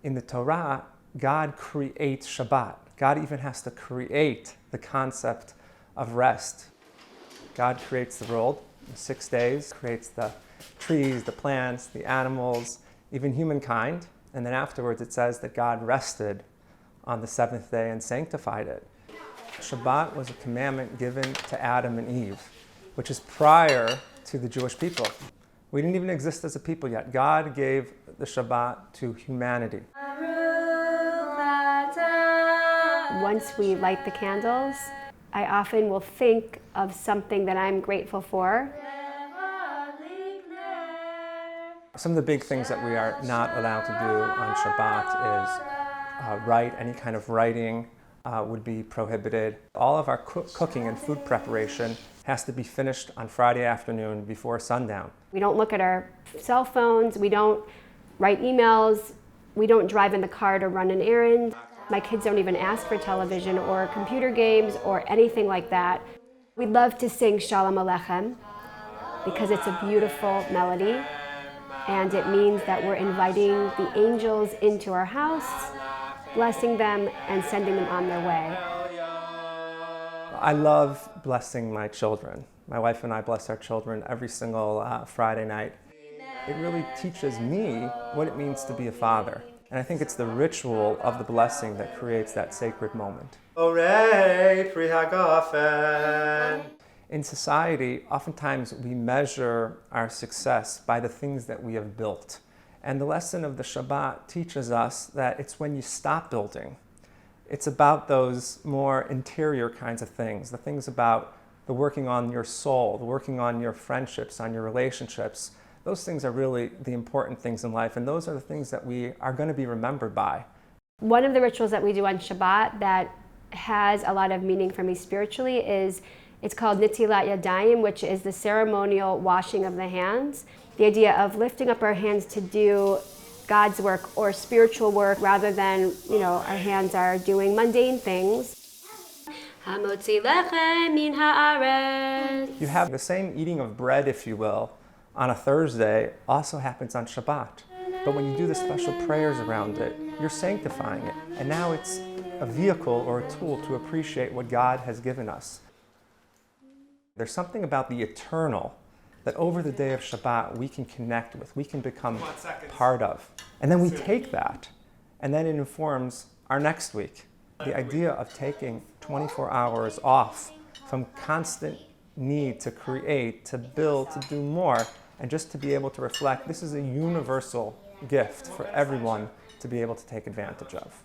In the Torah, God creates Shabbat. God even has to create the concept of rest. God creates the world in 6 days, creates the trees, the plants, the animals, even humankind. And then afterwards it says that God rested on the seventh day and sanctified it. Shabbat was a commandment given to Adam and Eve, which is prior to the Jewish people. We didn't even exist as a people yet. God gave the Shabbat to humanity. Once we light the candles, I often will think of something that I'm grateful for. Some of the big things that we are not allowed to do on Shabbat is write. Any kind of writing would be prohibited. All of our cooking and food preparation has to be finished on Friday afternoon before sundown. We don't look at our cell phones, we don't write emails, we don't drive in the car to run an errand. My kids don't even ask for television or computer games or anything like that. We love to sing Shalom Aleichem because it's a beautiful melody and it means that we're inviting the angels into our house, blessing them and sending them on their way. I love blessing my children. My wife and I bless our children every single Friday night. It really teaches me what it means to be a father. And I think it's the ritual of the blessing that creates that sacred moment. In society, oftentimes we measure our success by the things that we have built. And the lesson of the Shabbat teaches us that it's when you stop building. It's about those more interior kinds of things, the things about the working on your soul, the working on your friendships, on your relationships. Those things are really the important things in life, and those are the things that we are going to be remembered by. One of the rituals that we do on Shabbat that has a lot of meaning for me spiritually is, it's called Nitilat Yadayim, which is the ceremonial washing of the hands. The idea of lifting up our hands to do God's work or spiritual work rather than, our hands are doing mundane things. You have the same eating of bread, if you will, on a Thursday also happens on Shabbat. But when you do the special prayers around it, you're sanctifying it. And now it's a vehicle or a tool to appreciate what God has given us. There's something about the eternal that over the day of Shabbat we can connect with, we can become part of. And then we take that, and then it informs our next week. The idea of taking 24 hours off from constant need to create, to build, to do more, and just to be able to reflect, this is a universal gift for everyone to be able to take advantage of.